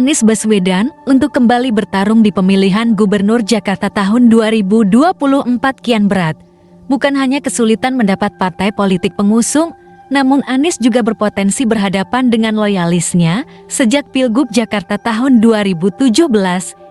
Anies Baswedan untuk kembali bertarung di pemilihan Gubernur Jakarta tahun 2024 kian berat. Bukan hanya kesulitan mendapat partai politik pengusung, namun Anies juga berpotensi berhadapan dengan loyalisnya sejak Pilgub Jakarta tahun 2017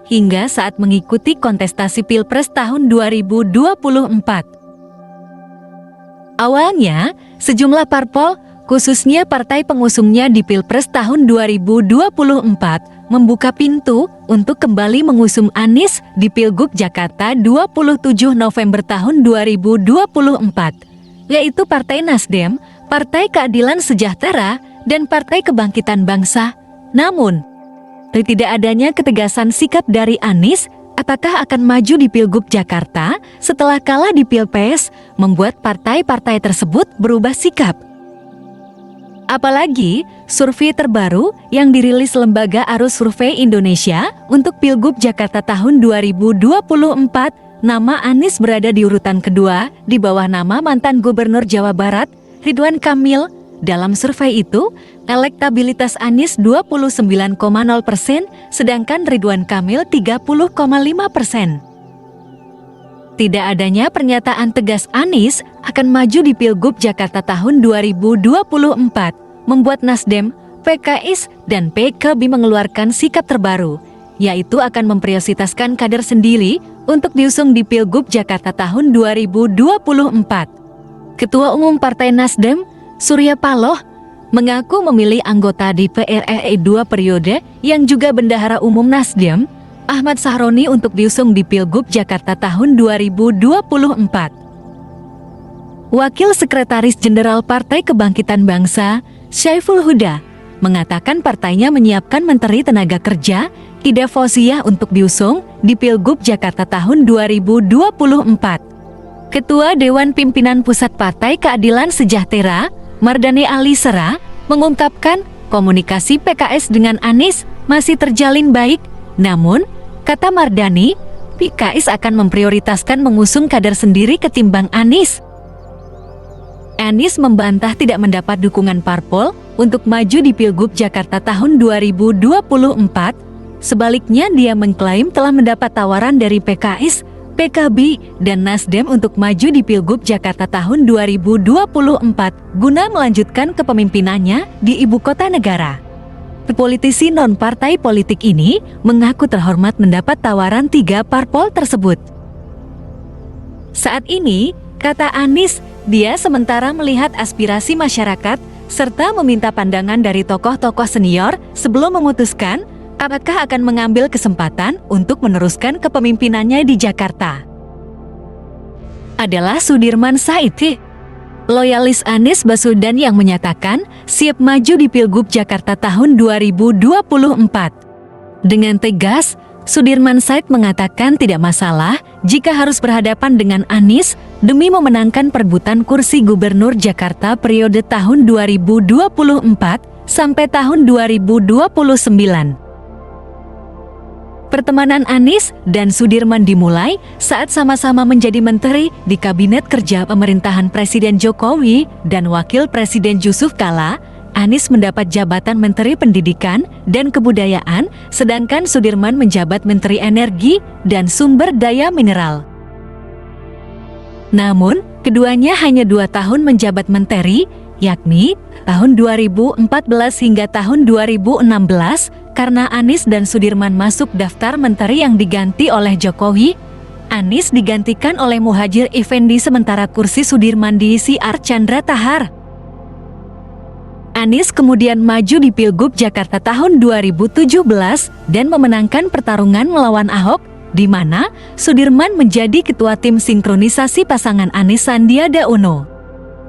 hingga saat mengikuti kontestasi Pilpres tahun 2024. Awalnya, sejumlah parpol, khususnya partai pengusungnya di Pilpres tahun 2024, membuka pintu untuk kembali mengusung Anies di Pilgub Jakarta 27 November tahun 2024, yaitu Partai Nasdem, Partai Keadilan Sejahtera, dan Partai Kebangkitan Bangsa. Namun, tidak adanya ketegasan sikap dari Anies apakah akan maju di Pilgub Jakarta setelah kalah di Pilpres membuat partai-partai tersebut berubah sikap. Apalagi, survei terbaru yang dirilis Lembaga Arus Survei Indonesia untuk Pilgub Jakarta tahun 2024, nama Anies berada di urutan kedua di bawah nama mantan Gubernur Jawa Barat, Ridwan Kamil. Dalam survei itu, elektabilitas Anies 29,0%, sedangkan Ridwan Kamil 30,5%. Tidak adanya pernyataan tegas Anies akan maju di Pilgub Jakarta tahun 2024 membuat Nasdem, PKS, dan PKB mengeluarkan sikap terbaru, yaitu akan memprioritaskan kader sendiri untuk diusung di Pilgub Jakarta tahun 2024. Ketua Umum Partai Nasdem, Surya Paloh, mengaku memilih anggota DPR RI 2 periode yang juga Bendahara Umum Nasdem, Ahmad Sahroni untuk diusung di Pilgub Jakarta tahun 2024. Wakil Sekretaris Jenderal Partai Kebangkitan Bangsa, Syaiful Huda, mengatakan partainya menyiapkan Menteri Tenaga Kerja, Ida Fauziyah untuk diusung di Pilgub Jakarta tahun 2024. Ketua Dewan Pimpinan Pusat Partai Keadilan Sejahtera, Mardani Alisera, mengungkapkan komunikasi PKS dengan Anies masih terjalin baik, namun, kata Mardani, PKS akan memprioritaskan mengusung kader sendiri ketimbang Anies. Anies membantah tidak mendapat dukungan parpol untuk maju di Pilgub Jakarta tahun 2024. Sebaliknya, dia mengklaim telah mendapat tawaran dari PKS, PKB, dan Nasdem untuk maju di Pilgub Jakarta tahun 2024 guna melanjutkan kepemimpinannya di ibu kota negara. Politisi non-partai politik ini mengaku terhormat mendapat tawaran 3 parpol tersebut. Saat ini, kata Anies, dia sementara melihat aspirasi masyarakat serta meminta pandangan dari tokoh-tokoh senior sebelum memutuskan apakah akan mengambil kesempatan untuk meneruskan kepemimpinannya di Jakarta. Adalah Sudirman Said, loyalis Anies Baswedan yang menyatakan siap maju di Pilgub Jakarta tahun 2024. Dengan tegas, Sudirman Said mengatakan tidak masalah jika harus berhadapan dengan Anies demi memenangkan perebutan kursi Gubernur Jakarta periode tahun 2024 sampai tahun 2029. Pertemanan Anies dan Sudirman dimulai saat sama-sama menjadi menteri di Kabinet Kerja Pemerintahan Presiden Jokowi dan Wakil Presiden Yusuf Kala. Anies mendapat jabatan Menteri Pendidikan dan Kebudayaan, sedangkan Sudirman menjabat Menteri Energi dan Sumber Daya Mineral. Namun, keduanya hanya 2 tahun menjabat menteri, yakni tahun 2014 hingga tahun 2016, karena Anies dan Sudirman masuk daftar menteri yang diganti oleh Jokowi. Anies digantikan oleh Muhadjir Effendi sementara kursi Sudirman diisi Archandra Tahar. Anies kemudian maju di Pilgub Jakarta tahun 2017 dan memenangkan pertarungan melawan Ahok, di mana Sudirman menjadi ketua tim sinkronisasi pasangan Anies Sandiaga Uno.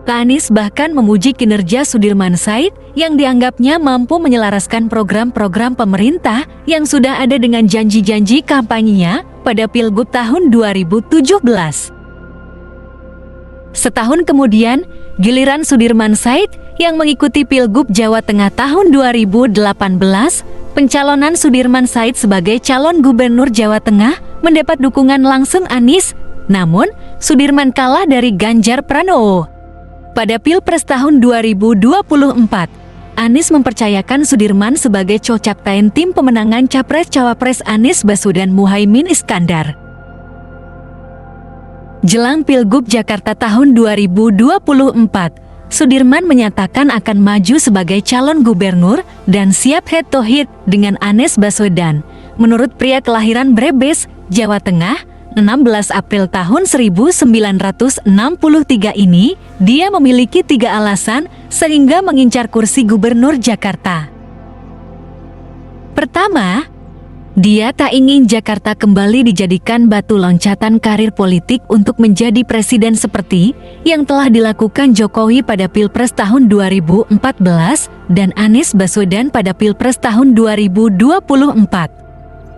Anies bahkan memuji kinerja Sudirman Said yang dianggapnya mampu menyelaraskan program-program pemerintah yang sudah ada dengan janji-janji kampanyenya pada Pilgub tahun 2017. Setahun kemudian, giliran Sudirman Said yang mengikuti Pilgub Jawa Tengah tahun 2018, pencalonan Sudirman Said sebagai calon Gubernur Jawa Tengah mendapat dukungan langsung Anies, namun Sudirman kalah dari Ganjar Pranowo. Pada Pilpres tahun 2024, Anies mempercayakan Sudirman sebagai co-captain tim pemenangan Capres-Cawapres Anies Baswedan Muhaimin Iskandar. Jelang Pilgub Jakarta tahun 2024, Sudirman menyatakan akan maju sebagai calon gubernur dan siap head to head dengan Anies Baswedan. Menurut pria kelahiran Brebes, Jawa Tengah, 16 April tahun 1963 ini, dia memiliki 3 alasan sehingga mengincar kursi gubernur Jakarta. Pertama, dia tak ingin Jakarta kembali dijadikan batu loncatan karir politik untuk menjadi presiden seperti yang telah dilakukan Jokowi pada Pilpres tahun 2014 dan Anies Baswedan pada Pilpres tahun 2024.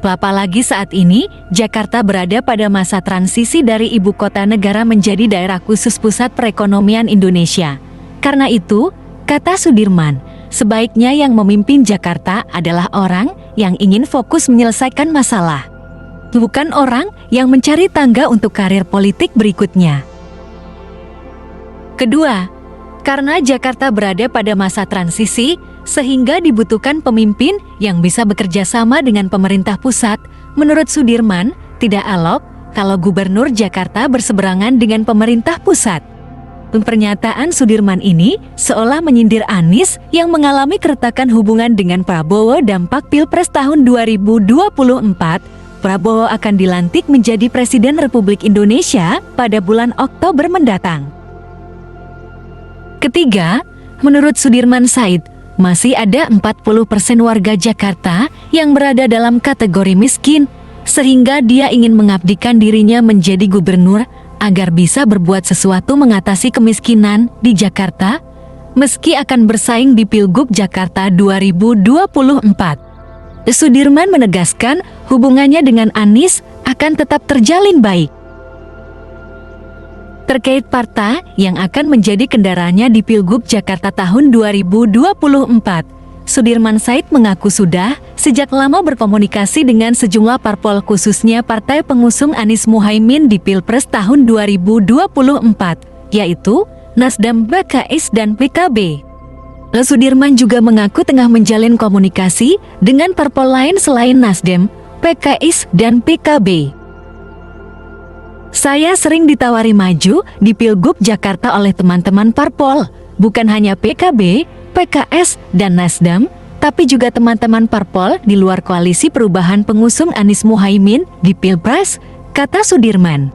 Apalagi saat ini, Jakarta berada pada masa transisi dari ibu kota negara menjadi daerah khusus pusat perekonomian Indonesia. Karena itu, kata Sudirman, sebaiknya yang memimpin Jakarta adalah orang yang ingin fokus menyelesaikan masalah, bukan orang yang mencari tangga untuk karir politik berikutnya. Kedua, karena Jakarta berada pada masa transisi, sehingga dibutuhkan pemimpin yang bisa bekerja sama dengan pemerintah pusat. Menurut Sudirman, tidak elok kalau gubernur Jakarta berseberangan dengan pemerintah pusat. Pernyataan Sudirman ini seolah menyindir Anies yang mengalami keretakan hubungan dengan Prabowo dampak Pilpres tahun 2024. Prabowo akan dilantik menjadi Presiden Republik Indonesia pada bulan Oktober mendatang. Ketiga, menurut Sudirman Said, masih ada 40% warga Jakarta yang berada dalam kategori miskin, sehingga dia ingin mengabdikan dirinya menjadi gubernur agar bisa berbuat sesuatu mengatasi kemiskinan di Jakarta, meski akan bersaing di Pilgub Jakarta 2024. Sudirman menegaskan hubungannya dengan Anies akan tetap terjalin baik. Terkait partai yang akan menjadi kendaraannya di Pilgub Jakarta tahun 2024, Sudirman Said mengaku sudah sejak lama berkomunikasi dengan sejumlah parpol khususnya partai pengusung Anies Muhaimin di Pilpres tahun 2024, yaitu Nasdem, PKS, dan PKB. Sudirman juga mengaku tengah menjalin komunikasi dengan parpol lain selain Nasdem, PKS, dan PKB. Saya sering ditawari maju di Pilgub Jakarta oleh teman-teman parpol, bukan hanya PKB, PKS, dan Nasdem, tapi juga teman-teman parpol di luar koalisi perubahan pengusung Anies Muhaimin di Pilpres, kata Sudirman.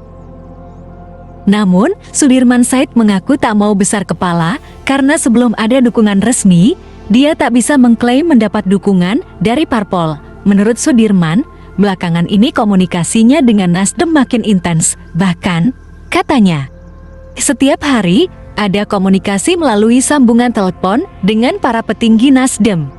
Namun, Sudirman Said mengaku tak mau besar kepala karena sebelum ada dukungan resmi, dia tak bisa mengklaim mendapat dukungan dari parpol. Menurut Sudirman, belakangan ini komunikasinya dengan Nasdem makin intens, bahkan, katanya, setiap hari ada komunikasi melalui sambungan telepon dengan para petinggi Nasdem.